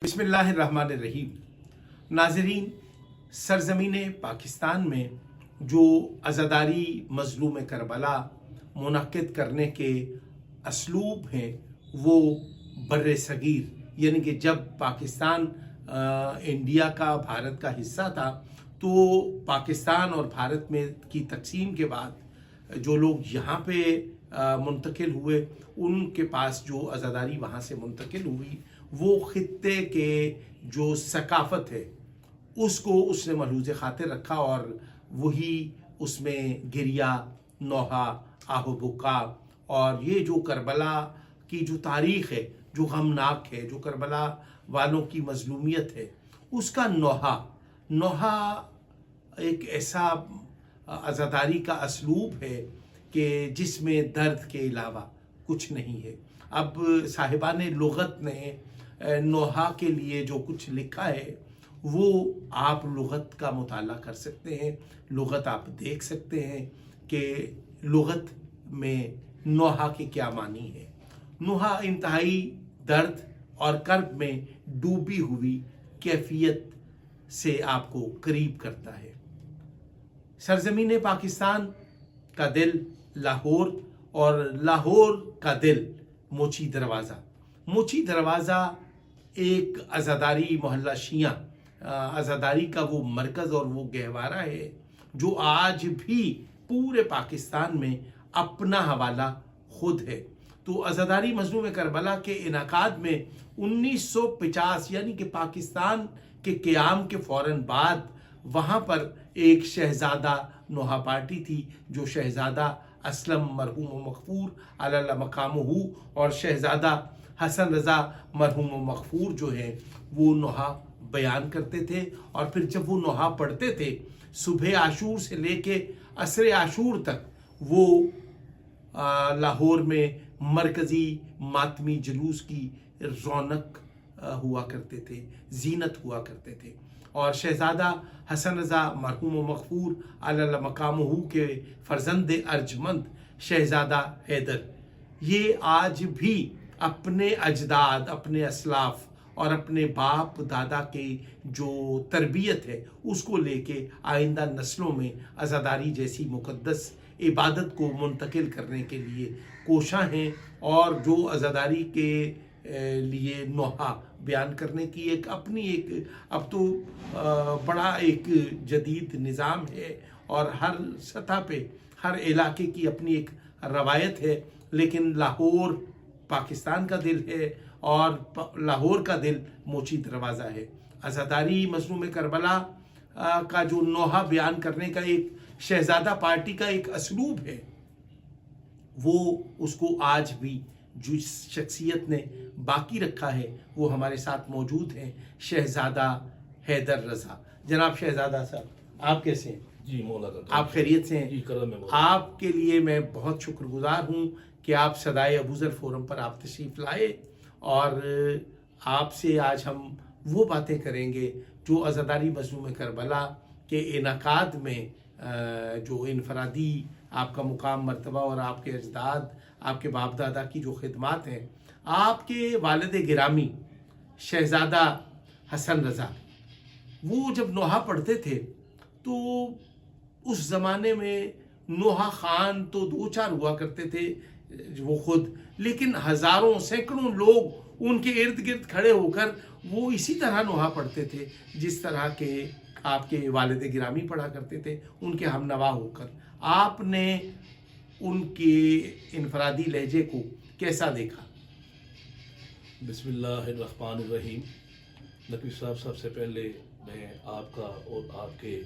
بسم اللہ الرحمن الرحیم۔ ناظرین، سرزمین پاکستان میں جو عزاداری مظلوم کربلا منعقد کرنے کے اسلوب ہیں وہ بر صغیر یعنی کہ جب پاکستان انڈیا کا بھارت کا حصہ تھا تو پاکستان اور بھارت میں کی تقسیم کے بعد جو لوگ یہاں پہ منتقل ہوئے ان کے پاس جو عزاداری وہاں سے منتقل ہوئی وہ خطے کے جو ثقافت ہے اس کو اس نے ملحوظ خاطر رکھا اور وہی اس میں گریا، نوحہ، آہ و بکا اور یہ جو کربلا کی جو تاریخ ہے، جو غمناک ہے، جو کربلا والوں کی مظلومیت ہے، اس کا نوحہ ایک ایسا عزاداری کا اسلوب ہے کہ جس میں درد کے علاوہ کچھ نہیں ہے۔ اب صاحبان لغت نے نوحہ کے لیے جو کچھ لکھا ہے وہ آپ لغت کا مطالعہ کر سکتے ہیں، لغت آپ دیکھ سکتے ہیں کہ لغت میں نوحہ کے کیا معنی ہے۔ نوحہ انتہائی درد اور کرب میں ڈوبی ہوئی کیفیت سے آپ کو قریب کرتا ہے۔ سرزمین پاکستان کا دل لاہور اور لاہور کا دل موچی دروازہ۔ موچی دروازہ ایک عزاداری محلہ شیعہ عزاداری کا وہ مرکز اور وہ گہوارہ ہے جو آج بھی پورے پاکستان میں اپنا حوالہ خود ہے۔ تو عزاداری مظلوم کربلا کے انعقاد میں 1950 یعنی کہ پاکستان کے قیام کے فوراً بعد وہاں پر ایک شہزادہ نوحہ پارٹی تھی جو شہزادہ اسلم مرحوم و مغفور علی مقامہ اور شہزادہ حسن رضا مرحوم و مغفور جو ہیں وہ نوحہ بیان کرتے تھے، اور پھر جب وہ نوحہ پڑھتے تھے صبح عاشور سے لے کے عصر عاشور تک وہ لاہور میں مرکزی ماتمی جلوس کی رونق ہوا کرتے تھے، زینت ہوا کرتے تھے۔ اور شہزادہ حسن رضا مرحوم و مغفور علی مقامہ کے فرزند ارجمند شہزادہ حیدر یہ آج بھی اپنے اجداد، اپنے اسلاف اور اپنے باپ دادا کی جو تربیت ہے اس کو لے کے آئندہ نسلوں میں عزاداری جیسی مقدس عبادت کو منتقل کرنے کے لیے کوشاں ہیں، اور جو عزاداری کے لیے نوحہ بیان کرنے کی ایک اپنی ایک اب تو بڑا ایک جدید نظام ہے اور ہر سطح پہ ہر علاقے کی اپنی ایک روایت ہے، لیکن لاہور پاکستان کا دل ہے اور لاہور کا دل موچی دروازہ ہے۔ عزاداری مظلوم کربلا کا جو نوحہ بیان کرنے کا ایک شہزادہ پارٹی کا ایک اسلوب ہے وہ اس کو آج بھی جو شخصیت نے باقی رکھا ہے وہ ہمارے ساتھ موجود ہیں، شہزادہ حیدر رضا۔ جناب شہزادہ صاحب آپ کیسے ہیں؟ جی مولانا آپ خیریت سے ہیں؟ جی کرم ہے۔ آپ کے لیے میں بہت شکر گزار ہوں کہ آپ صدائے ابوذر فورم پر آپ تشریف لائے، اور آپ سے آج ہم وہ باتیں کریں گے جو عزاداری مظلوم کربلا کے انعقاد میں جو انفرادی آپ کا مقام مرتبہ اور آپ کے اجداد، آپ کے باپ دادا کی جو خدمات ہیں، آپ کے والد گرامی شہزادہ حسن رضا وہ جب نوحہ پڑھتے تھے تو اس زمانے میں نوحہ خان تو دو چار ہوا کرتے تھے وہ خود، لیکن ہزاروں سینکڑوں لوگ ان کے ارد گرد کھڑے ہو کر وہ اسی طرح نوحہ پڑھتے تھے جس طرح کے آپ کے والد گرامی پڑھا کرتے تھے ان کے ہم نوا ہو کر۔ آپ نے ان کے انفرادی لہجے کو کیسا دیکھا؟ بسم اللہ الرحمن الرحیم۔ نقوی صاحب سب سے پہلے میں آپ کا اور آپ کے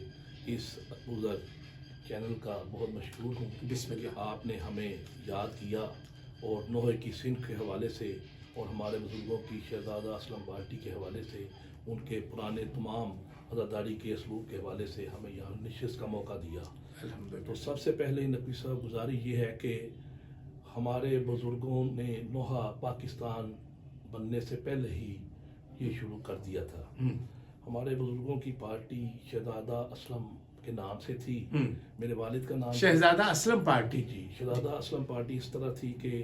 اس ابوذر چینل کا بہت مشکور ہوں بسم اللہ کہ آپ نے ہمیں یاد کیا اور نوحے کی صنف کے حوالے سے اور ہمارے بزرگوں کی شہزادہ اسلم پارٹی کے حوالے سے ان کے پرانے تمام عزاداری کے اسلوب کے حوالے سے ہمیں یہاں نشست کا موقع دیا۔ تو سب سے پہلے نقوی صاحب گزارش یہ ہے کہ ہمارے بزرگوں نے نوحہ پاکستان بننے سے پہلے ہی یہ شروع کر دیا تھا۔ ہمارے بزرگوں کی پارٹی شہزادہ اسلم کے نام سے تھی۔ میرے والد کا نام شہزادہ اسلم پارٹی۔ جی شہزادہ اسلم پارٹی اس طرح تھی کہ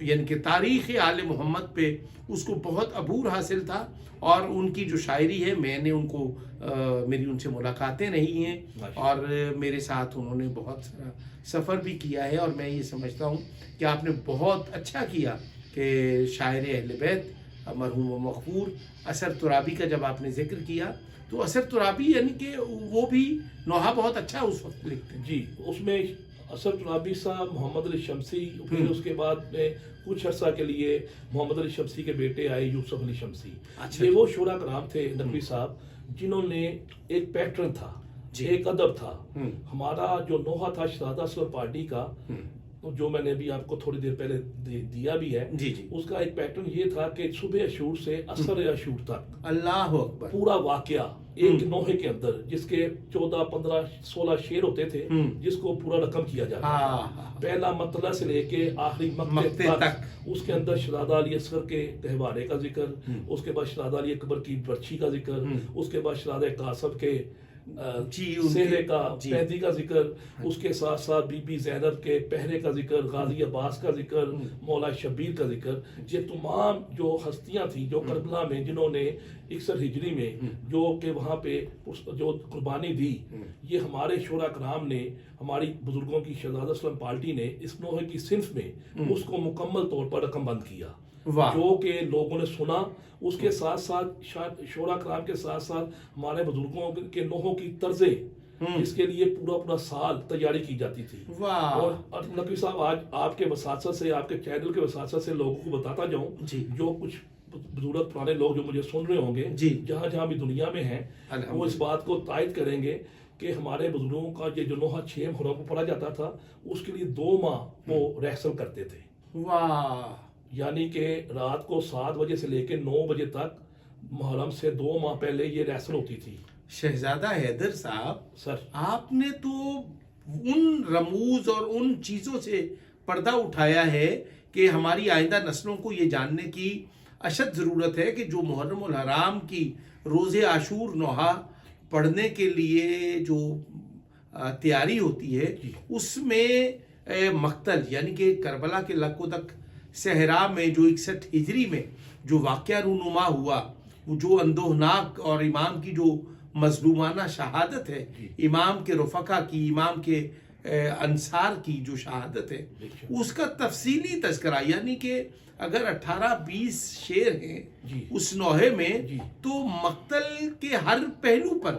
یعنی کہ تاریخ آل محمد پہ اس کو بہت عبور حاصل تھا، اور ان کی جو شاعری ہے میں نے ان کو میری ان سے ملاقاتیں رہی ہیں اور میرے ساتھ انہوں نے بہت سارا سفر بھی کیا ہے، اور میں یہ سمجھتا ہوں کہ آپ نے بہت اچھا کیا کہ شاعر اہل بیت مرحوم و مغفور اثر ترابی کا جب آپ نے ذکر کیا، تو اثر ترابی یعنی کہ وہ بھی نوحہ بہت اچھا اس وقت لکھتے ہیں. جی، اس میں اثر ترابی صاحب، محمد علی شمسی، پھر اس کے بعد میں کچھ عرصہ کے لیے محمد علی شمسی کے بیٹے آئے یوسف علی شمسی. یہ وہ شعراء کرام تھے نقوی صاحب جنہوں نے ایک پیٹرن تھا، ایک ادب تھا. ہمارا جو نوحہ تھا شہزادہ اسلم پارٹی کا، جو میں نے بھی آپ کو تھوڑی دیر پہلے دیا بھی ہے، اس کا ایک پیٹرن یہ تھا کہ صبح عاشور سے عصر عاشور تک اللہ اکبر پورا واقعہ ایک نوحے کے اندر، جس کے 14 15 16 شعر ہوتے تھے، جس کو پورا رقم کیا جاتا تھا. پہلا مطلع سے لے کے آخری مقطع تک اس کے اندر شہزادہ علی اصغر کے گہوارے کا ذکر، اس کے بعد شہزادہ علی اکبر کی برچھی کا ذکر، اس کے بعد شہزادہ قاسم کے سہرے کا پہدی کا ذکر، اس کے ساتھ ساتھ بی بی زینب کے پہرے کا ذکر، غازی عباس کا ذکر، مولا شبیر کا ذکر. یہ تمام جو ہستیاں تھیں جو کربلا میں جنہوں نے 61 ہجری میں جو کہ وہاں پہ جو قربانی دی، یہ ہمارے شعراء کرام نے، ہماری بزرگوں کی شہزادہ اسلم پارٹی نے اس نوحے کی صنف میں اس کو مکمل طور پر رقم بند کیا، جو کہ لوگوں نے سنا. اس کے ساتھ ساتھ شعراء کرام کے ساتھ ساتھ ہمارے بزرگوں کے نوحوں کی طرزیں، اس کے لیے پورا سال تیاری کی جاتی تھی. اور نقوی صاحب آج آپ کے وساطت سے، آپ کے چینل کے وساطت سے لوگوں کو بتاتا جاؤں، جو کچھ بزرگ پرانے لوگ جو مجھے سن رہے ہوں گے جہاں بھی دنیا میں ہیں، وہ اس بات کو تائید کریں گے کہ ہمارے بزرگوں کا یہ جو نوحہ 6 محرم کو پڑھا جاتا تھا، اس کے لیے 2 ماہ وہ ریہرسل کرتے تھے. یعنی کہ رات کو 7 بجے سے لے کے 9 بجے تک، محرم سے 2 ماہ پہلے یہ ریہرسل ہوتی تھی. شہزادہ حیدر صاحب، سر آپ نے تو ان رموز اور ان چیزوں سے پردہ اٹھایا ہے کہ ہماری آئندہ نسلوں کو یہ جاننے کی اشد ضرورت ہے کہ جو محرم الحرام کی روز عاشور نوحہ پڑھنے کے لیے جو تیاری ہوتی ہے، اس میں مقتل یعنی کہ کربلا کے لقودق صحرا میں جو 61 ہجری میں جو واقعہ رونما ہوا، جو اندوہناک اور امام کی جو مظلومانہ شہادت ہے، امام کے رفقا کی، امام کے انصار کی جو شہادت ہے، اس کا تفصیلی تذکرہ، یعنی کہ اگر 18-20 شعر ہیں اس نوحے میں، تو مقتل کے ہر پہلو پر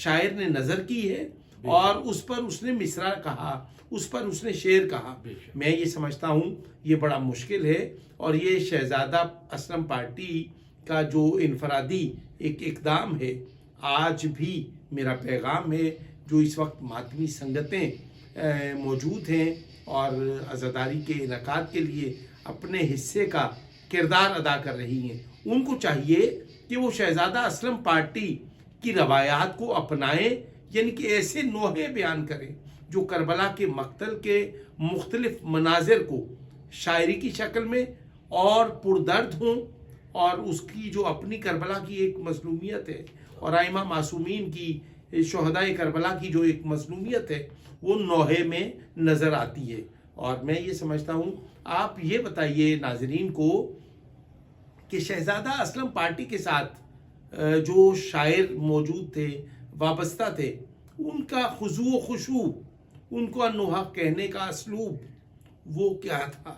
شاعر نے نظر کی ہے اور اس پر اس نے مصرع کہا، اس پر اس نے شعر کہا. میں یہ سمجھتا ہوں یہ بڑا مشکل ہے، اور یہ شہزادہ اسلم پارٹی کا جو انفرادی ایک اقدام ہے. آج بھی میرا پیغام ہے، جو اس وقت ماتمی سنگتیں موجود ہیں اور عزاداری کے انعقاد کے لیے اپنے حصے کا کردار ادا کر رہی ہیں، ان کو چاہیے کہ وہ شہزادہ اسلم پارٹی کی روایات کو اپنائیں، یعنی کہ ایسے نوحے بیان کریں جو کربلا کے مقتل کے مختلف مناظر کو شاعری کی شکل میں اور پردرد ہوں، اور اس کی جو اپنی کربلا کی ایک مظلومیت ہے اور ائمہ معصومین کی، شہدائے کربلا کی جو ایک مظلومیت ہے، وہ نوحے میں نظر آتی ہے. اور میں یہ سمجھتا ہوں، آپ یہ بتائیے ناظرین کو کہ شہزادہ اسلم پارٹی کے ساتھ جو شاعر موجود تھے، وابستہ تھے، ان کا خضوع و خشوع، ان کو نوحہ کہنے کا اسلوب وہ کیا تھا؟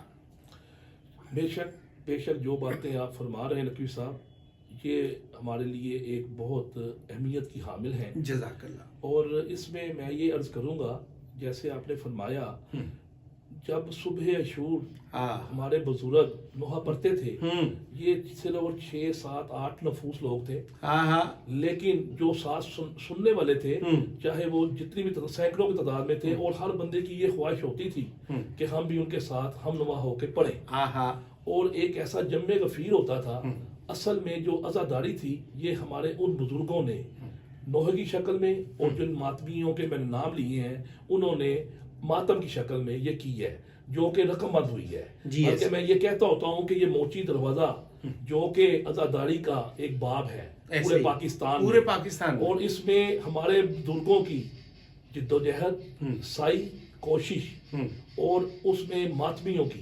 بے شک جو باتیں آپ فرما رہے ہیں نقوی صاحب، یہ ہمارے لیے ایک بہت اہمیت کی حامل ہیں. جزاک اللہ. اور اس میں یہ عرض کروں گا، جیسے آپ نے فرمایا، جب صبح عاشور ہمارے بزرگ نوحہ پڑھتے تھے، یہ صرف 6 7 8 نفوس لوگ تھے، لیکن جو ساتھ سننے والے تھے، چاہے وہ جتنی بھی سینکڑوں کی تعداد میں تھے، اور ہر بندے کی یہ خواہش ہوتی تھی کہ ہم بھی ان کے ساتھ ہم نوا ہو کے پڑھیں. اور ایک ایسا جم غفیر ہوتا تھا. اصل میں جو عزاداری تھی، یہ ہمارے ان بزرگوں نے نوحے کی شکل میں، اور جن ماتمیوں کے میں نے نام لیے ہیں، انہوں نے ماتم کی شکل میں یہ کی ہے، جو کہ رقم بند ہوئی ہے. بلکہ میں یہ کہتا ہوتا ہوں کہ یہ موچی دروازہ، جو کہ عزاداری کا ایک باب ہے پورے پاکستان، اور اس میں ہمارے بزرگوں کی جد و جہد، سعی، کوشش، اور اس میں ماتمیوں کی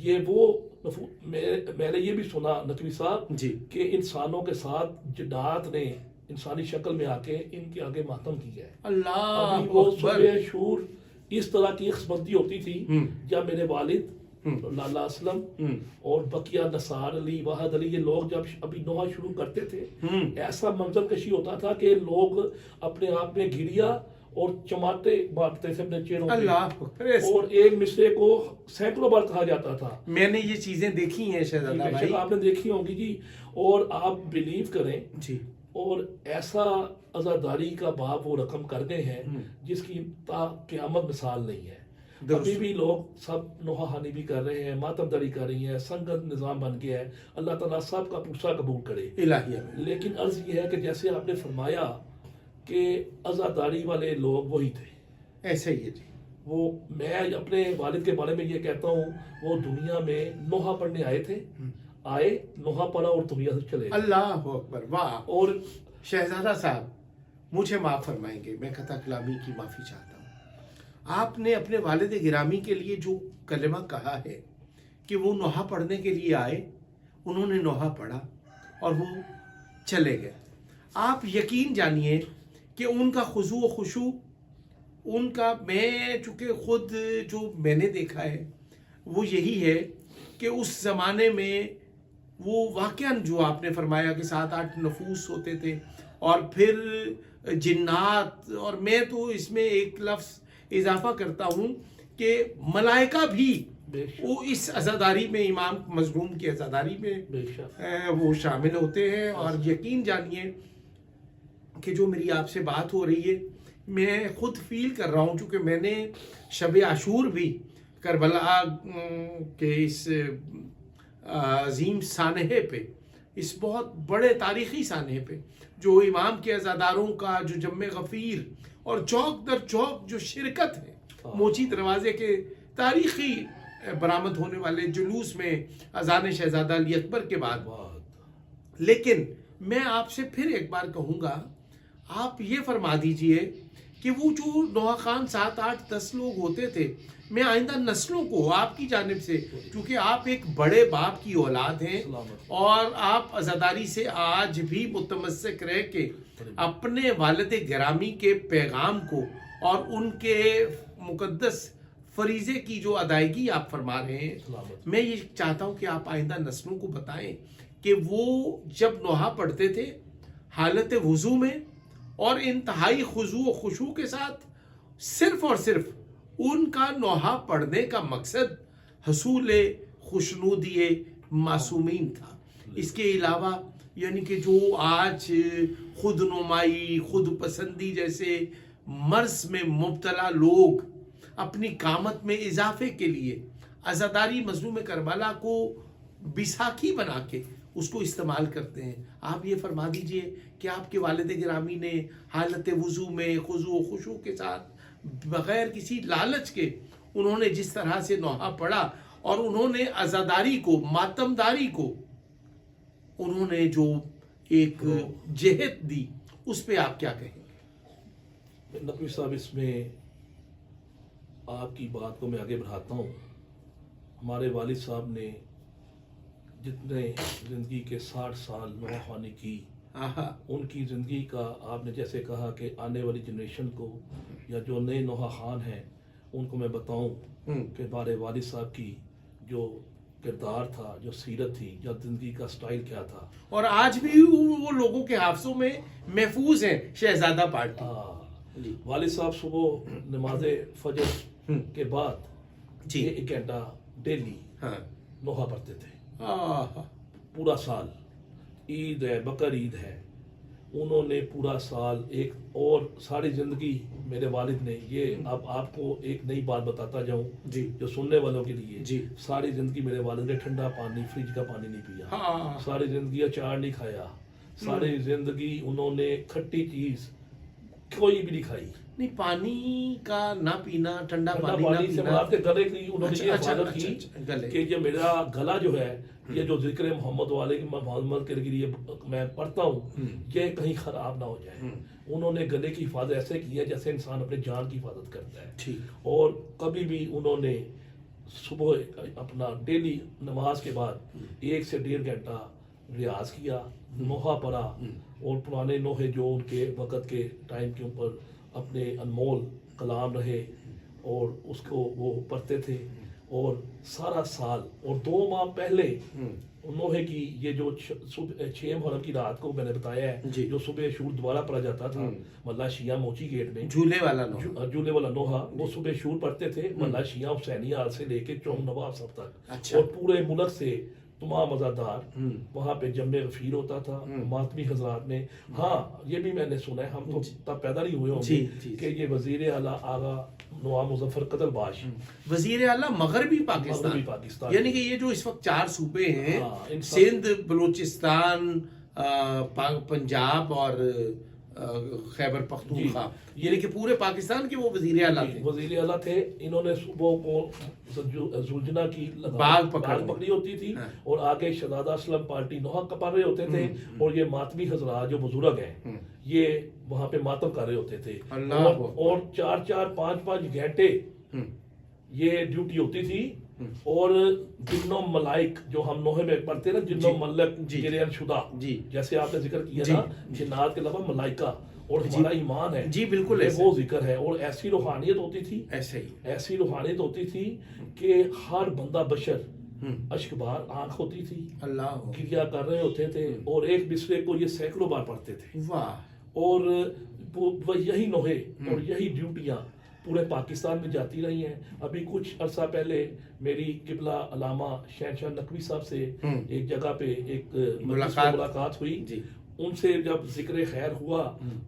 یہ وہ میں نے یہ بھی سنا نقوی صاحب جی کہ انسانوں کے ساتھ جنات نے انسانی شکل میں آ کے ان کے آگے ماتم کیا ہے. اللہ ابھی وہ اکبر. صبح شور اس طرح کی قسمتی ہوتی تھی جب میرے والد لالا اسلم اور بقیہ نثار علی واحد علی یہ لوگ جب ابھی نوحہ شروع کرتے تھے ایسا منظر کشی ہوتا تھا کہ لوگ اپنے آپ میں گھڑیا اور چماٹے بانٹتے تھے اپنے چہروں پہ اللہ اکبر. اور ایک مصرے کو سینکڑوں بار کہا جاتا تھا. میں نے یہ چیزیں دیکھی ہیں شہزادہ بے بھائی. شک آپ نے دیکھی ہوں گی جی. اور آپ بلیو کریں جی اور ایسا عزاداری کا باب وہ رقم کر گئے ہیں جس کی تا قیامت مثال نہیں ہے. ابھی بھی لوگ سب نوحہ خوانی بھی کر رہے ہیں, ماتم داری کر رہی ہیں, سنگت نظام بن گیا ہے. اللہ تعالیٰ سب کا پوچھا قبول کرے. الہی. لیکن عرض یہ ہے کہ جیسے آپ نے فرمایا کہ عزاداری والے لوگ وہی تھے, ایسے ہی ہے جی. وہ میں اپنے والد کے بارے میں یہ کہتا ہوں وہ دنیا میں نوحہ پڑھنے آئے تھے, آئے نوحہ پڑھا اور دنیا سے چلے. اللہ اکبر. واہ. اور شہزادہ صاحب مجھے معاف فرمائیں گے, میں خطا کلامی کی معافی چاہتا ہوں. آپ نے اپنے والد گرامی کے لیے جو کلمہ کہا ہے کہ وہ نوحہ پڑھنے کے لیے آئے, انہوں نے نوحہ پڑھا اور وہ چلے گئے. آپ یقین جانیے کہ ان کا خضوع و خشوع, ان کا, میں چونکہ خود جو میں نے دیکھا ہے وہ یہی ہے کہ اس زمانے میں وہ واقعاً جو آپ نے فرمایا کہ 7-8 نفوس ہوتے تھے اور پھر جنات, اور میں تو اس میں ایک لفظ اضافہ کرتا ہوں کہ ملائکہ بھی وہ اس عزاداری میں, امام مظلوم کی عزاداری میں وہ شامل ہوتے ہیں. اور یقین جانیے کہ جو میری آپ سے بات ہو رہی ہے میں خود فیل کر رہا ہوں, چونکہ میں نے شب عاشور بھی کربلا کے اس عظیم سانحے پہ, اس بہت بڑے تاریخی سانحے پہ جو امام کے عزاداروں کا جو جم غفیر اور چوک در چوک جو شرکت ہے موچی دروازے کے تاریخی برآمد ہونے والے جلوس میں اذان شہزادہ علی اکبر کے بعد. لیکن میں آپ سے پھر ایک بار کہوں گا, آپ یہ فرما دیجئے کہ وہ جو نوحہ خوان 7-8-10 لوگ ہوتے تھے, میں آئندہ نسلوں کو آپ کی جانب سے, کیونکہ آپ ایک بڑے باپ کی اولاد ہیں اور آپ عزاداری سے آج بھی متمسک رہ کے اپنے والد گرامی کے پیغام کو اور ان کے مقدس فریضے کی جو ادائیگی آپ فرما رہے ہیں, میں یہ چاہتا ہوں کہ آپ آئندہ نسلوں کو بتائیں کہ وہ جب نوحہ پڑھتے تھے حالت وضو میں اور انتہائی خضوع و خشوع کے ساتھ, صرف اور صرف ان کا نوحہ پڑھنے کا مقصد حصول خوشنودی معصومین تھا. اس کے علاوہ یعنی کہ جو آج خود نمائی, خود پسندی جیسے مرض میں مبتلا لوگ اپنی قامت میں اضافے کے لیے عزاداری مظلوم کربلا کو بیساکھی بنا کے اس کو استعمال کرتے ہیں. آپ یہ فرما دیجئے کہ آپ کے والد گرامی نے حالت وضو میں خضوع و خشوع کے ساتھ بغیر کسی لالچ کے انہوں نے جس طرح سے نوحہ پڑھا اور انہوں نے عزاداری کو, ماتمداری کو انہوں نے جو ایک جہت دی, اس پہ آپ کیا کہیں گے؟ نقوی صاحب اس میں آپ کی بات کو میں آگے بڑھاتا ہوں. ہمارے والد صاحب نے جتنے زندگی کے 60 سال نوحہ خوانی کی, ان کی زندگی کا آپ نے جیسے کہا کہ آنے والی جنریشن کو یا جو نئے نوحہ خوان ہیں ان کو میں بتاؤں کہ ہمارے والد صاحب کی جو کردار تھا, جو سیرت تھی, یا زندگی کا سٹائل کیا تھا, اور آج بھی وہ لوگوں کے حافظوں میں محفوظ ہیں. شہزادہ پارٹی والد صاحب صبح نماز فجر کے بعد 1 گھنٹہ ڈیلی نوحہ پڑھتے تھے پورا سال. عید ہے, بقر عید ہے, انہوں نے پورا سال ایک, اور ساری زندگی میرے والد نے, یہ اب آپ کو ایک نئی بات بتاتا جاؤں جو سننے والوں کے لیے, ساری زندگی میرے والد نے ٹھنڈا پانی, فریج کا پانی نہیں پیا, ساری زندگی اچار نہیں کھایا, ساری زندگی انہوں نے کھٹی چیز کوئی بھی نہیں کھائی. نہیں, پانی کا نہ پینا, ٹھنڈا پانی نہ پینا, آپ کے گلے کی انہوں نے یہ حفاظت کی کہ یہ میرا گلا جو ہے, یہ جو ذکر محمد والے محمد کے لیے میں پڑھتا ہوں, یہ کہیں خراب نہ ہو جائے. انہوں نے گلے کی حفاظت ایسے کی ہے جیسے انسان اپنے جان کی حفاظت کرتا ہے. اور کبھی بھی انہوں نے صبح اپنا ڈیلی نماز کے بعد 1 سے 1.5 گھنٹہ ریاض کیا، نوحہ پڑھا، اور پرانے نوحے جو ان کے وقت کے ٹائم کے اوپر اپنے انمول کلام رہے اور اس کو وہ پڑھتے تھے، اور سارا سال اور 2 ماہ پہلے نوحے کی یہ جو 6 محرم کی رات کو میں نے بتایا ہے، جو صبح شور دوبارہ پڑھا جاتا تھا ملا شیعہ موچی گیٹ میں، جھولے والا نوحہ وہ صبح شور پڑھتے تھے ملا شیعہ حسینیہ سے لے کے چوم نواب صاحب تک، اچھا۔ اور پورے ملک سے تمام عزادار وہاں پہ جمع غفیر ہوتا تھا ماتمی حضرات میں۔ ہاں یہ بھی میں نے سنا ہے، ہم تو تب پیدا نہیں ہوئے ہوں گے، کہ یہ وزیر اعلیٰ آغا نواب مظفر قتل باش، وزیر اعلیٰ مغربی پاکستان، یعنی کہ یہ جو اس وقت 4 صوبے ہیں، سندھ، بلوچستان، پنجاب اور خیبر پختونخوا، یعنی کہ پورے پاکستان کے وہ وزیر اعلیٰ تھے۔ انہوں نے صبح کو زلجنا کی باغ پکڑی ہوتی تھی، اور آگے شہزادہ اسلم پارٹی نوحہ کپا رہے ہوتے تھے، اور یہ ماتمی حضرات جو بزرگ ہیں یہ وہاں پہ ماتم کر رہے ہوتے تھے، اور 4-4 5-5 گھنٹے یہ ڈیوٹی ہوتی تھی، اور جنوں ملائک جو ہم نوحے میں پڑھتے نا، جنوں ملک جریان شدہ، جیسے آپ نے ذکر کیا نا جنات کے علاوہ ملائکہ، اور ہمارا ایمان ہے جی بالکل وہ ذکر ہے، اور ایسی روحانیت ہوتی تھی، ایسی روحانیت ہوتی تھی کہ ہر بندہ بشر اشک بار آنکھ ہوتی تھی، گریا کر رہے ہوتے تھے، اور ایک دوسرے کو یہ سینکڑوں بار پڑھتے تھے، اور یہی نوحے اور یہی ڈیوٹیاں پورے پاکستان میں جاتی رہی ہیں۔ ابھی کچھ عرصہ پہلے میری قبلہ علامہ شہنشاہ نقوی صاحب سے ایک جگہ پہ ایک ملاقات ہوئی، ان سے جب ذکر خیر ہوا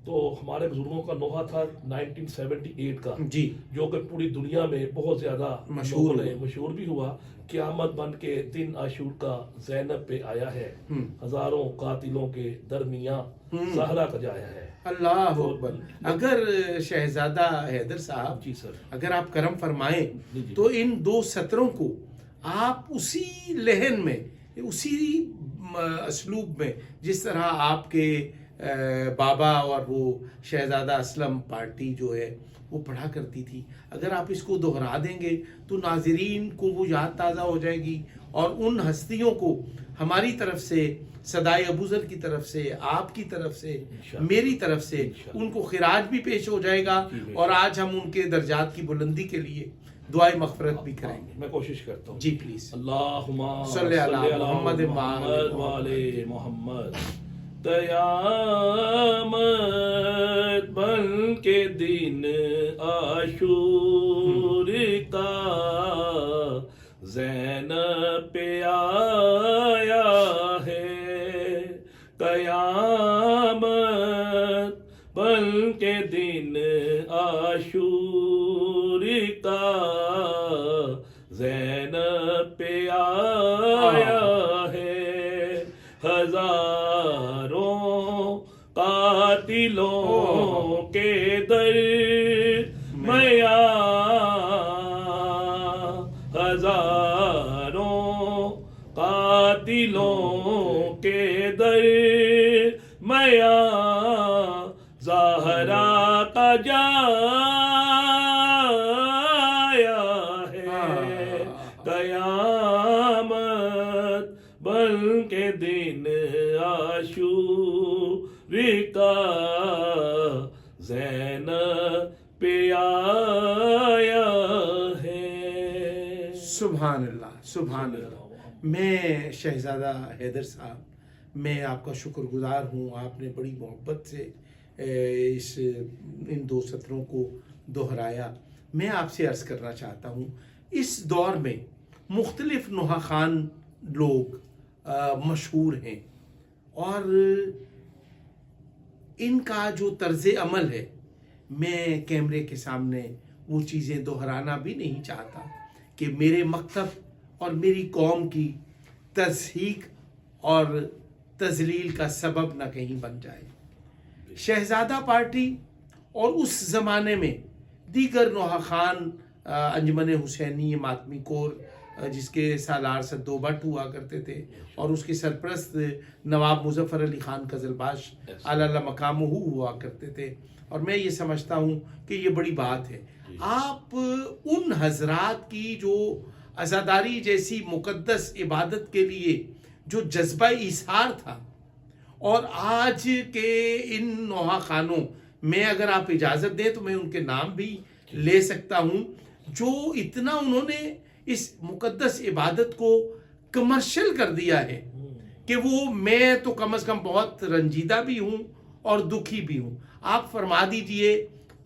تو ہمارے بزرگوں کا نوحہ تھا 1978 کا، جو کہ پوری دنیا میں بہت زیادہ مشہور بھی ہوا۔ قیامت بن کے دن عاشور کا زینب پہ آیا ہے، ہزاروں قاتلوں کے درمیان زہرا کا جایا ہے۔ اللہ اکبر۔ اگر شہزادہ حیدر صاحب، جی سر، اگر آپ کرم فرمائیں تو ان 2 سطروں کو آپ اسی لہن میں، اسی اسلوب میں، جس طرح آپ کے بابا اور وہ شہزادہ اسلم پارٹی جو ہے وہ پڑھا کرتی تھی، اگر آپ اس کو دہرا دیں گے تو ناظرین کو وہ یاد تازہ ہو جائے گی، اور ان ہستیوں کو ہماری طرف سے، صدائے ابوذر کی طرف سے، آپ کی طرف سے، میری طرف سے ان کو خراج بھی پیش ہو جائے گا، اور آج ہم ان کے درجات کی بلندی کے لیے دعائے مغفرت بھی کریں گے۔ میں کوشش کرتا ہوں جی پلیز۔ اللہم صلی علی محمد وعلی محمد۔ قیامت بن کے دن عاشور کا زینب پہ آیا ہے، قیامت بن کے دن عاشور کا زینب پہ آیا ہے، ہزاروں قاتلوں کے در میاں، ہزاروں قاتلوں کے در میاں، زہرا کا جایا ہے، قیامت بن کے دن عاشور کا زینب پہ آیا ہے۔ سبحان اللہ، سبحان اللہ۔ میں شہزادہ حیدر صاحب، میں آپ کا شکر گزار ہوں، آپ نے بڑی محبت سے ان 2 سطروں کو دہرایا۔ میں آپ سے عرض کرنا چاہتا ہوں، اس دور میں مختلف نوحہ خوان لوگ مشہور ہیں، اور ان کا جو طرز عمل ہے، میں کیمرے کے سامنے وہ چیزیں دہرانا بھی نہیں چاہتا کہ میرے مکتب اور میری قوم کی تضحیک اور تذلیل کا سبب نہ کہیں بن جائے۔ شہزادہ پارٹی اور اس زمانے میں دیگر نوحہ خوان، انجمن حسینی ماتمی کور جس کے سالار سدو بٹ ہوا کرتے تھے، اور اس کے سرپرست نواب مظفر علی خان قزلباش اعلی مقامہ ہوا کرتے تھے، اور میں یہ سمجھتا ہوں کہ یہ بڑی بات ہے۔ آپ ان حضرات کی جو عزاداری جیسی مقدس عبادت کے لیے جو جذبہ ایثار تھا، اور آج کے ان نوحہ خانوں میں اگر آپ اجازت دیں تو میں ان کے نام بھی لے سکتا ہوں، جو اتنا انہوں نے اس مقدس عبادت کو کمرشل کر دیا ہے کہ میں تو کم از کم بہت رنجیدہ بھی ہوں اور دکھی بھی ہوں۔ آپ فرما دیجئے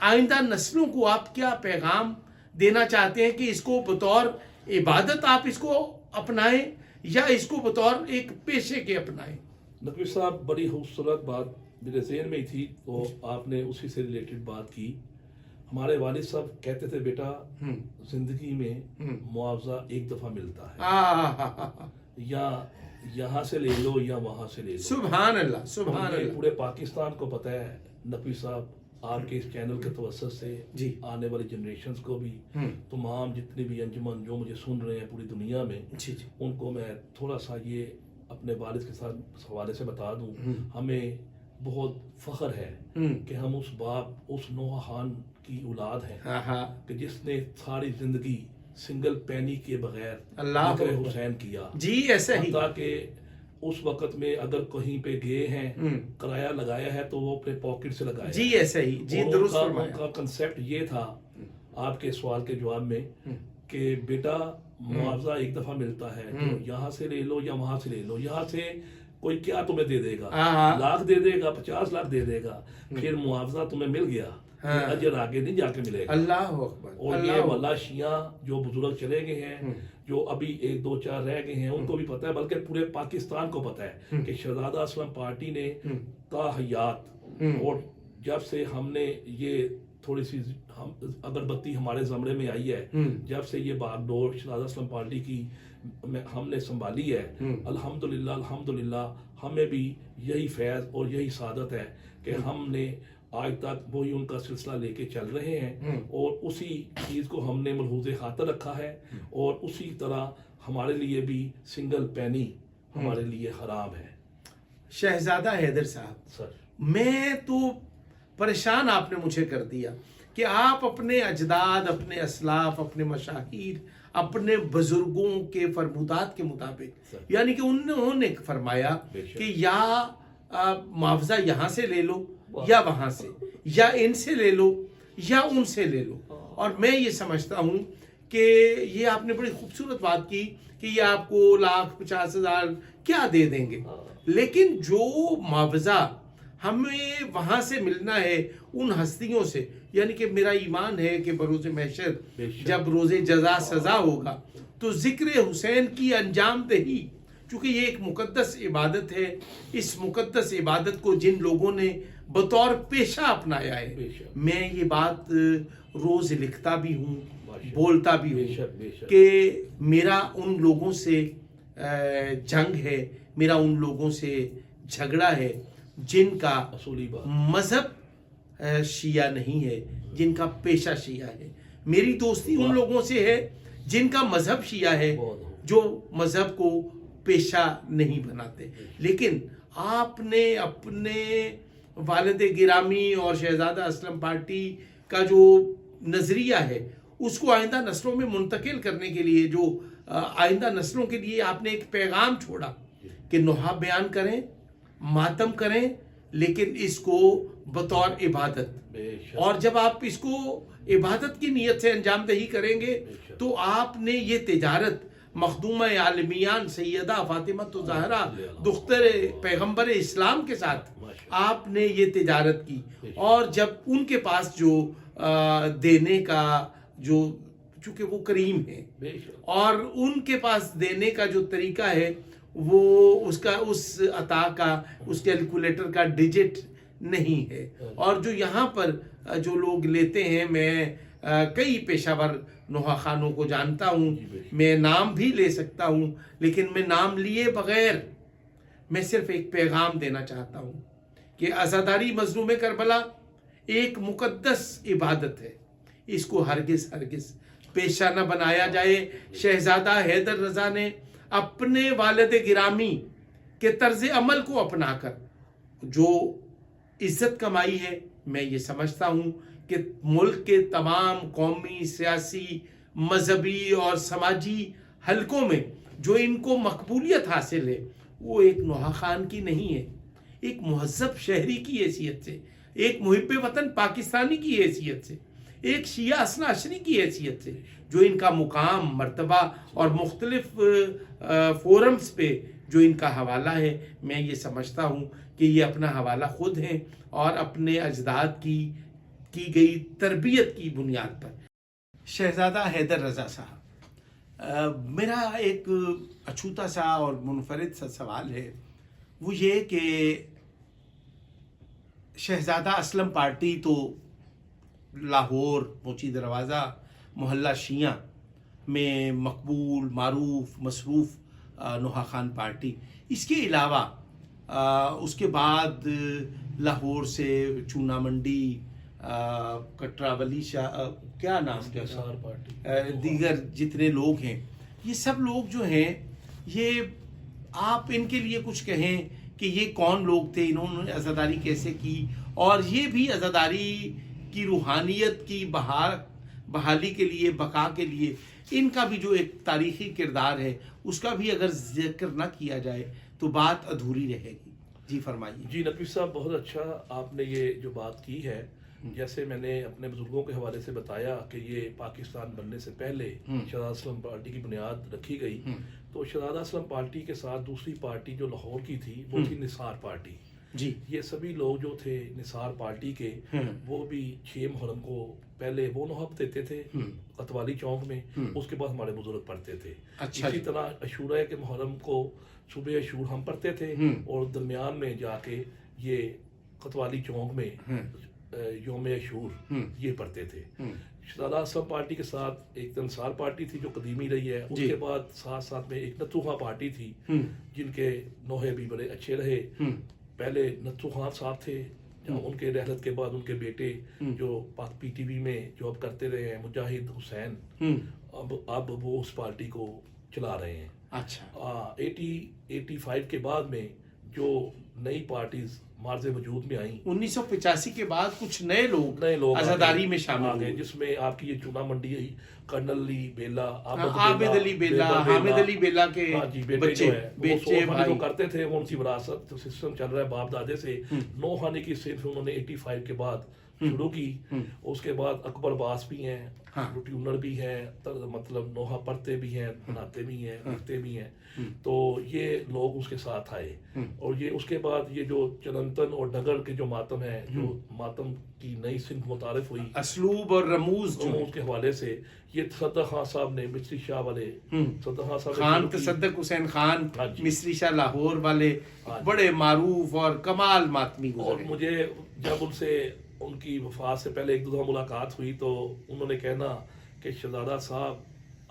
آئندہ نسلوں کو آپ کیا پیغام دینا چاہتے ہیں کہ اس کو بطور عبادت آپ اس کو اپنائیں یا اس کو بطور ایک پیشے کے اپنائیں؟ نقوی صاحب، بڑی خوبصورت بات میرے ذہن میں تھی تو آپ نے اسی سے ریلیٹڈ بات کی۔ ہمارے والد صاحب کہتے تھے بیٹا زندگی میں معاوضہ ایک دفعہ ملتا ہے، یا یہاں سے لے لو یا وہاں سے لے لو۔ سبحان اللہ، سبحان اللہ۔ پورے پاکستان کو پتہ ہے نقوی صاحب، آپ کے اس چینل کے توسط سے جی آنے والی جنریشنز کو بھی، تمام جتنے بھی انجمن جو مجھے سن رہے ہیں پوری دنیا میں، جی جی ان کو میں تھوڑا سا یہ اپنے والد کے ساتھ حوالے سے بتا دوں۔ ہمیں بہت فخر ہے کہ ہم اس باپ، اس نوح خان کی اولاد ہیں کہ جس نے ساری زندگی سنگل پینی کے بغیر ذکر حسین کیا۔ جی ایسا ہی، تاکہ اس وقت میں اگر کہیں پہ گئے ہیں، کرایہ لگایا ہے تو وہ اپنے پاکٹ سے لگایا۔ جی ایسا ہی، جی درست فرمایا۔ ان کا کنسیپٹ یہ تھا آپ کے سوال کے جواب میں کہ بیٹا معاوضہ ایک دفعہ ملتا ہے، تو یہاں سے لے لو یا وہاں سے لے لو۔ یہاں سے کوئی کیا تمہیں دے دے گا، لاکھ دے دے گا، 50 لاکھ دے دے گا، پھر معاوضہ تمہیں مل گیا، اجر آگے نہیں جا کے ملے گا۔ اللہ اکبر۔ اور یہ واللہ شیعہ جو بزرگ چلے گئے ہیں، جو ابھی 1 2 4 رہ گئے ہیں، ان کو بھی پتہ ہے، بلکہ پورے پاکستان کو پتہ ہے کہ شہزادہ اسلم پارٹی نے تا حیات، اور جب سے ہم نے یہ تھوڑی سی اگربتی ہمارے زمرے میں آئی ہے، جب سے یہ باغ ڈور شہزادہ اسلم پارٹی کی ہم نے سنبھالی ہے، الحمدللہ الحمدللہ ہمیں بھی یہی فیض اور یہی سعادت ہے کہ ہم نے آج تک وہی ان کا سلسلہ لے کے چل رہے ہیں، اور اسی چیز کو ہم نے ملحوظ خاطر رکھا ہے، اور اسی طرح ہمارے لیے بھی سنگل پینی ہمارے لیے حرام ہے۔ شہزادہ حیدر صاحب، سر میں تو پریشان آپ نے مجھے کر دیا کہ آپ اپنے اجداد، اپنے اسلاف، اپنے مشاہیر، اپنے بزرگوں کے فرمودات کے مطابق، یعنی کہ انہوں نے فرمایا کہ یا معاوضہ یہاں سے لے لو یا وہاں سے، یا ان سے لے لو یا ان سے لے لو۔ اور میں یہ سمجھتا ہوں کہ یہ آپ نے بڑی خوبصورت بات کی کہ یہ آپ کو 1,50,000 کیا دے دیں گے، لیکن جو معاوضہ ہمیں وہاں سے ملنا ہے ان ہستیوں سے، یعنی کہ میرا ایمان ہے کہ بروز محشر جب روز جزا سزا ہوگا تو ذکر حسین کی انجام دہی، چونکہ یہ ایک مقدس عبادت ہے، اس مقدس عبادت کو جن لوگوں نے بطور پیشہ اپنایا ہے، میں یہ بات روز لکھتا بھی ہوں، بولتا بھی ہوں کہ میرا ان لوگوں سے جنگ ہے، میرا ان لوگوں سے جھگڑا ہے جن کا مذہب شیعہ نہیں ہے، جن کا پیشہ شیعہ ہے۔ میری دوستی ان لوگوں سے ہے جن کا مذہب شیعہ ہے، جو مذہب کو پیشہ نہیں بناتے۔ لیکن آپ نے اپنے والد گرامی اور شہزادہ اسلم پارٹی کا جو نظریہ ہے اس کو آئندہ نسلوں میں منتقل کرنے کے لیے، جو آئندہ نسلوں کے لیے آپ نے ایک پیغام چھوڑا کہ نوحہ بیان کریں، ماتم کریں، لیکن اس کو بطور عبادت، اور جب آپ اس کو عبادت کی نیت سے انجام دہی کریں گے تو آپ نے یہ تجارت مخدومہ عالمیان سیدہ فاطمہ الزہرا دختر پیغمبر اسلام کے ساتھ آپ نے یہ تجارت کی، اور جب ان کے پاس جو دینے کا جو، چونکہ وہ کریم ہیں اور ان کے پاس دینے کا جو طریقہ ہے وہ اس کا، اس عطا کا، اس کیلکولیٹر کا ڈیجٹ نہیں ہے، اور جو یہاں پر جو لوگ لیتے ہیں، میں کئی پیشہ ور نوحہ خانوں کو جانتا ہوں، میں نام بھی لے سکتا ہوں، لیکن میں نام لیے بغیر میں صرف ایک پیغام دینا چاہتا ہوں کہ عزاداری مظلوم کربلا ایک مقدس عبادت ہے، اس کو ہرگز ہرگز پیشہ نہ بنایا جائے۔ شہزادہ حیدر رضا نے اپنے والد گرامی کے طرز عمل کو اپنا کر جو عزت کمائی ہے، میں یہ سمجھتا ہوں کہ ملک کے تمام قومی، سیاسی، مذہبی اور سماجی حلقوں میں جو ان کو مقبولیت حاصل ہے وہ ایک نوحہ خان کی نہیں ہے، ایک مہذب شہری کی حیثیت سے، ایک محب وطن پاکستانی کی حیثیت سے، ایک شیعہ اثنا عشری کی حیثیت سے جو ان کا مقام، مرتبہ اور مختلف فورمز پہ جو ان کا حوالہ ہے، میں یہ سمجھتا ہوں کہ یہ اپنا حوالہ خود ہیں اور اپنے اجداد کی گئی تربیت کی بنیاد پر۔ شہزادہ حیدر رضا صاحب، میرا ایک اچھوتا سا اور منفرد سا سوال ہے، وہ یہ کہ شہزادہ اسلم پارٹی تو لاہور موچی دروازہ محلہ شیعہ میں مقبول، معروف، مصروف نوحہ خان پارٹی، اس کے علاوہ اس کے بعد لاہور سے چونا منڈی، کٹراولی شاہ، کیا نام کیا نثار پارٹی، دیگر جتنے لوگ ہیں، یہ سب لوگ جو ہیں، یہ آپ ان کے لیے کچھ کہیں کہ یہ کون لوگ تھے، انہوں نے عزاداری کیسے کی، اور یہ بھی عزاداری کی روحانیت کی بحالی کے لیے، بقا کے لیے ان کا بھی جو ایک تاریخی کردار ہے اس کا بھی اگر ذکر نہ کیا جائے تو بات ادھوری رہے گی۔ جی فرمائیے۔ جی نقوی صاحب، بہت اچھا آپ نے یہ جو بات کی ہے۔ جیسے میں نے اپنے بزرگوں کے حوالے سے بتایا کہ یہ پاکستان بننے سے پہلے شہزادہ اسلم پارٹی کی بنیاد رکھی گئی، تو شہزادہ اسلم پارٹی کے ساتھ دوسری پارٹی جو لاہور کی تھی وہ تھی نثار پارٹی۔ جی، یہ سبھی لوگ جو تھے نثار پارٹی کے، وہ بھی 6 محرم کو پہلے وہ نوحب دیتے تھے قتوالی چوک میں، اس کے بعد ہمارے بزرگ پڑھتے تھے۔ اسی طرح عاشورہ کے محرم کو صبح عاشور ہم پڑھتے تھے، اور درمیان میں جا کے یہ قتوالی چوک میں یوم عاشور یہ پڑھتے تھے۔ شہزادہ اسلم پارٹی کے ساتھ ایک نثار پارٹی تھی جو قدیمی رہی ہے، اس کے بعد ساتھ ساتھ میں ایک نتھو خان پارٹی تھی جن کے نوحے بھی بڑے اچھے رہے۔ پہلے نتھو خان صاحب تھے، ان کے رحلت کے بعد ان کے بیٹے جو پاک پی ٹی وی میں جاب کرتے رہے ہیں، مجاہد حسین، اب وہ اس پارٹی کو چلا رہے ہیں۔ اچھا، 85 کے بعد میں جو نئی پارٹیز مارز وجود میں آئیں، 1985 کے بعد کچھ نئے لوگ عزاداری میں شامل ہوئے، جس میں آپ کی یہ چونا منڈی آئی، کرنل علی بیلا، عابد علی بیلا، حامد علی بیلا کے بچے جو کرتے تھے، وہ ان کی وراثت سسٹم چل رہا ہے باپ دادے سے۔ نو خانے کی صرف انہوں نے 85 کے بعد شروع کی۔ اس کے بعد اکبر باس بھی ہیں، ٹیونر بھی ہیں، مطلب نوحہ پڑھتے بھی ہیں، بناتے بھی ہیں، لکھتے بھی ہیں، تو یہ لوگ اس کے ساتھ آئے۔ اور یہ اس کے بعد یہ جو چلنتن اور ڈگر کے جو ماتم ہیں، جو ماتم کی نئی صنف متعارف ہوئی اسلوب اور رموز کے حوالے سے، یہ صدق خان صاحب نے مصری شاہ والے، صدق خان صاحب خان تصدق حسین خان مصری شاہ لاہور والے بڑے معروف اور کمال ماتمی گزرے۔ اور مجھے جب ان سے ان کی وفات سے پہلے 1-2 دفعہ ملاقات ہوئی تو انہوں نے کہنا کہ شہزادہ صاحب،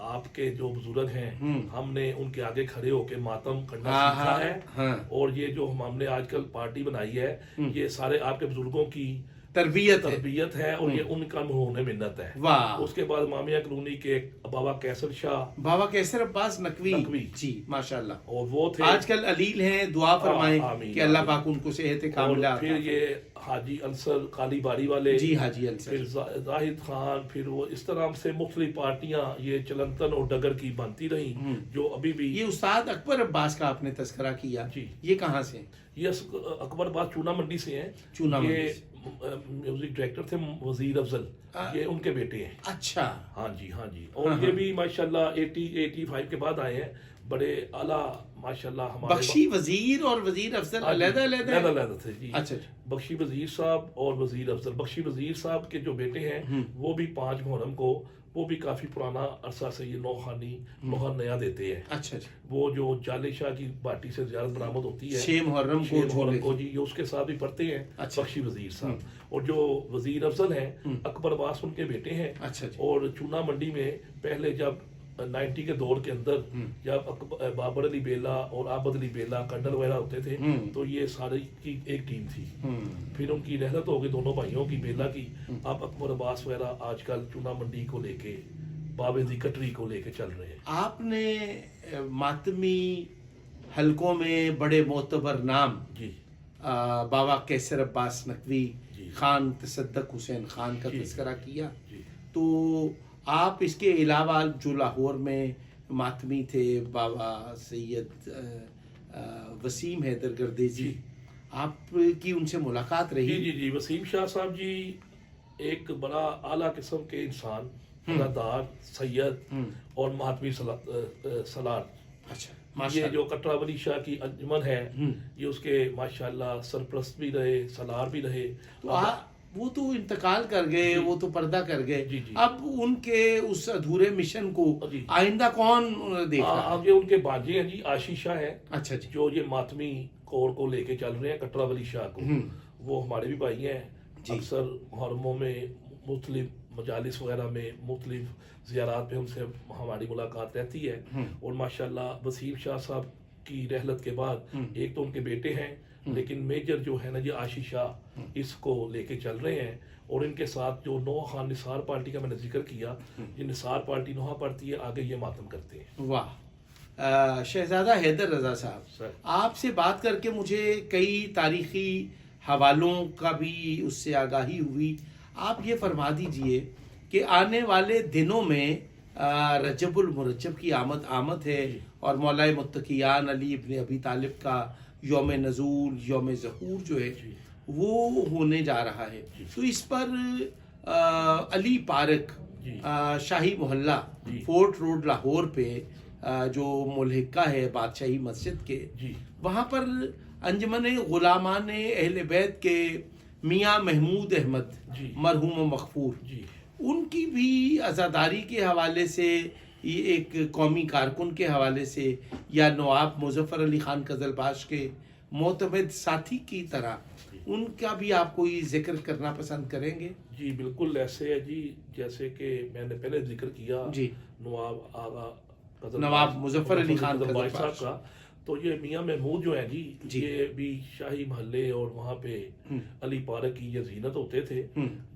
آپ کے جو بزرگ ہیں، ہم نے ان کے آگے کھڑے ہو کے ماتم کرنا سیکھا ہے، اور یہ جو ہم نے آج کل پارٹی بنائی ہے، یہ سارے آپ کے بزرگوں کی تربیت ہے، اور یہ ان کا انہوں نے منت ہے۔ اس کے بعد مامیہ کلونی کے بابا کیسر شاہ، بابا کیسر عباس نقوی، جی ماشاءاللہ، اور وہ تھے آج کل علیل ہیں، دعا فرمائیں کہ اللہ پاک ان کو صحت کاملہ۔ پھر یہ حاجی انصر قالی باری والے، جی حاجی انصر، پھر زاہد خان، پھر وہ اس طرح سے مختلف پارٹیاں یہ چلنتن اور ڈگر کی بنتی رہی، جو ابھی بھی۔ یہ استاد اکبر عباس کا آپ نے تذکرہ کیا، جی، یہ کہاں سے؟ یہ اکبر عباس چونا منڈی سے ہیں۔ چونا منڈی، یہ میوزک ڈائریکٹر تھے وزیر افضل، یہ ان کے بیٹے ہیں۔ اچھا، ہاں جی، ہاں جی، اور یہ بھی ماشاءاللہ 85 کے بعد آئے ہیں، بڑے اعلیٰ ماشاءاللہ ہمارے۔ بخشی وزیر اور وزیر افضل علیحدہ علیحدہ تھے جی۔ اچھا، بخشی وزیر صاحب اور وزیر افضل، بخشی وزیر صاحب کے جو بیٹے ہیں وہ بھی 5 محرم کو، وہ بھی کافی پرانا عرصہ سے یہ نوخانی نوحہ نیا دیتے ہیں۔ اچھا، وہ جو جالے شاہ کی پارٹی سے زیارت برآمد ہوتی ہے 6 محرم کو جی، یہ اس کے ساتھ بھی پڑھتے ہیں بخشی وزیر صاحب۔ اور جو وزیر افضل ہیں اکبر عباس ان کے بیٹے ہیں۔ اور چونا منڈی میں پہلے جب 90 کے دور کے اندر جب بابر علی بیلا اور عابد علی بیلا کرنل وغیرہ ہوتے تھے تو یہ سارے کی ایک ٹیم تھی۔ پھر ان کی رحلت ہو گئی دونوں بھائیوں کی، بیلا کی۔ اب اکبر عباس وغیرہ آج کل چونا منڈی کو لے کے، بابے کٹری کو لے کے چل رہے ہیں۔ آپ نے ماتمی حلقوں میں بڑے معتبر نام، جی، بابا کیسر عباس نقوی، خان تصدق حسین خان کا تذکرہ کیا، تو آپ اس کے علاوہ جو لاہور میں ماتمی تھے بابا سید وسیم حیدر گردیزی، آپ کی ان سے ملاقات رہی؟ جی وسیم شاہ صاحب جی ایک بڑا اعلیٰ قسم کے انسان، ادادار، سید اور مہاتمی سالار. اچھا، یہ جو کٹرا ولی شاہ کی انجمن ہے یہ اس کے ماشاءاللہ سرپرست بھی رہے، سالار بھی رہے. تو وہ تو انتقال کر گئے، وہ تو پردہ کر گئے. اب ان کے اس ادھورے مشن کو آئندہ کون دیکھ رہا ہے؟ آگے ان کے باجی ہیں جی، آشی شاہ ہے. اچھا جی. جو یہ ماتمی کور کو لے کے چل رہے ہیں، کٹرا ولی شاہ کو. وہ ہمارے بھی بھائی ہیں. اکثر محرموں میں مختلف مجالس وغیرہ میں مختلف زیارات پہ ان سے ہماری ملاقات رہتی ہے. اور ماشاءاللہ وسیم شاہ صاحب کی رحلت کے بعد ایک تو ان کے بیٹے ہیں، لیکن میجر جو ہے نا یہ آشی شاہ اس کو لے کے چل رہے ہیں. اور ان کے ساتھ جو نوح خان نثار پارٹی کا میں نے ذکر کیا، یہ نثار پارٹی نوحہ پڑتی ہے، آگے یہ ماتم کرتے ہیں. واہ. شہزادہ حیدر رضا صاحب، آپ سے بات کر کے مجھے کئی تاریخی حوالوں کا بھی اس سے آگاہی ہوئی. آپ یہ فرما دیجئے کہ آنے والے دنوں میں رجب المرجب کی آمد ہے اور مولا متقیان علی ابن ابی طالب کا یوم نزول، یوم ظہور جو ہے وہ ہونے جا رہا ہے. تو اس پر علی پارک شاہی محلہ فورٹ روڈ لاہور پہ جو ملحقہ ہے بادشاہی مسجد کے، وہاں پر انجمن غلامان اہل بیت کے میاں محمود احمد مرحوم و مغفور، ان کی بھی عزاداری کے حوالے سے، یہ ایک قومی کارکن کے حوالے سے، یا نواب مظفر علی خان قزلباش کے معتمد ساتھی کی طرح ان کا بھی آپ کوئی ذکر کرنا پسند کریں گے؟ جی بالکل ایسے ہے جی، جیسے کہ میں نے پہلے ذکر کیا نواب آغا نواب مظفر علی خان قزلباش صاحب کا. تو یہ میاں محمود جو ہیں جی یہ بھی شاہی محلے اور وہاں پہ علی پارک کی یہ زینت ہوتے تھے.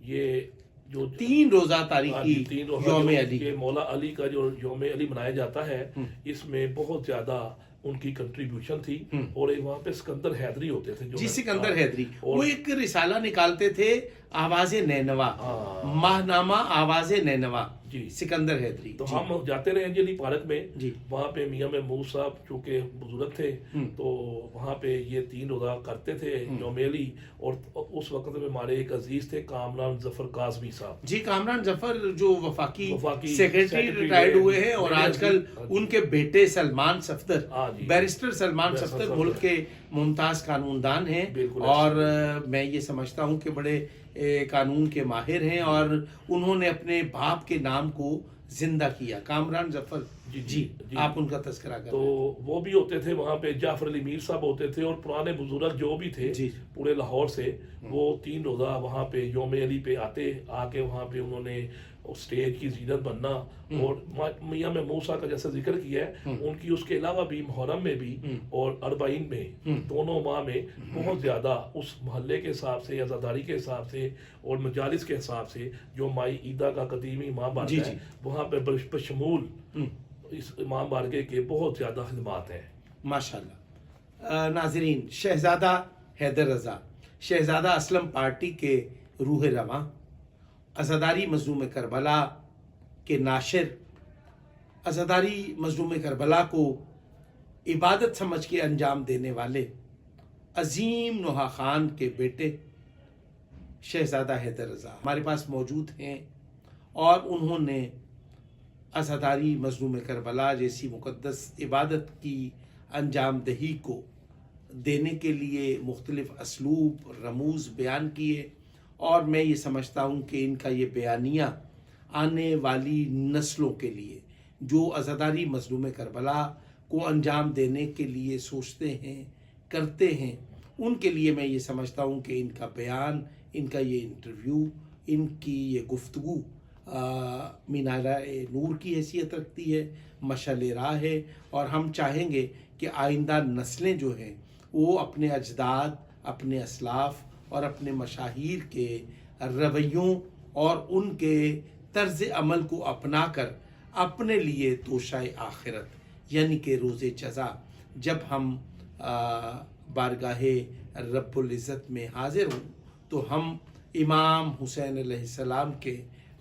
یہ جو 3 روزہ تاریخی یوم علی، یہ مولا علی کا جو یوم علی منایا جاتا ہے، اس میں بہت زیادہ ان کی کنٹریبیوشن تھی. اور ایک وہاں پہ سکندر حیدری ہوتے تھے، جی سکندر حیدری، وہ ایک رسالہ نکالتے تھے آواز نینوا، ماہنامہ آواز نینوا، جی سکندر حیدری. تو ہم جاتے رہے جی علی پارک میں. وہاں پہ میاں محمود صاحب چونکہ بزرگ تھے تو وہاں پہ یہ 3 روزہ کرتے تھے یوم علی. اور اس وقت میں ہمارے ایک عزیز تھے کامران ظفر کاظمی صاحب. جی کامران ظفر جو وفاقی سیکریٹری ریٹائرڈ ہوئے ہیں، اور آج کل ان کے بیٹے سلمان صفدر، بیرسٹر سلمان صفدر ملک کے ممتاز قانون دان ہیں، اور میں یہ سمجھتا ہوں کہ بڑے قانون کے ماہر ہیں، اور انہوں نے اپنے باپ کے نام کو زندہ کیا. کامران ظفر جی آپ ان کا تذکرہ کریں. تو وہ بھی ہوتے تھے وہاں پہ. جعفر علی میر صاحب ہوتے تھے، اور پرانے بزرگ جو بھی تھے پورے لاہور سے، وہ 3 روزہ وہاں پہ یوم علی پہ آ کے وہاں پہ انہوں نے اسٹیج کی زینت بننا. اور میاں محمود صاحب کا جیسے ذکر کیا ہے، ان کی اس کے علاوہ بھی محرم میں بھی اور اربعین میں، دونوں ماہ میں بہت زیادہ اس محلے کے حساب سے، عزاداری کے حساب سے اور مجالس کے حساب سے، جو مائی عیدہ کا قدیمی ماہ بارگاہ ہے وہاں پہ بشمول اس امام بارگاہ کے بہت زیادہ خدمات ہیں. ماشاءاللہ. ناظرین، شہزادہ حیدر رضا، شہزادہ اسلم پارٹی کے روح رواں، عزاداری مظلوم کربلا کے ناشر، عزاداری مظلوم کربلا کو عبادت سمجھ کے انجام دینے والے عظیم نوحہ خان کے بیٹے شہزادہ حیدر رضا ہمارے پاس موجود ہیں، اور انہوں نے عزاداری مظلوم کربلا جیسی مقدس عبادت کی انجام دہی کو دینے کے لیے مختلف اسلوب، رموز بیان کیے. اور میں یہ سمجھتا ہوں کہ ان کا یہ بیانیہ آنے والی نسلوں کے لیے جو عزاداری مظلوم کربلا کو انجام دینے کے لیے سوچتے ہیں، کرتے ہیں، ان کے لیے میں یہ سمجھتا ہوں کہ ان کا بیان، ان کا یہ انٹرویو، ان کی یہ گفتگو مینارہ نور کی حیثیت رکھتی ہے، مشعل راہ ہے. اور ہم چاہیں گے کہ آئندہ نسلیں جو ہیں وہ اپنے اجداد، اپنے اسلاف اور اپنے مشاہیر کے رویوں اور ان کے طرز عمل کو اپنا کر اپنے لیے توشہ آخرت یعنی کہ روز جزا جب ہم بارگاہ رب العزت میں حاضر ہوں تو ہم امام حسین علیہ السلام کے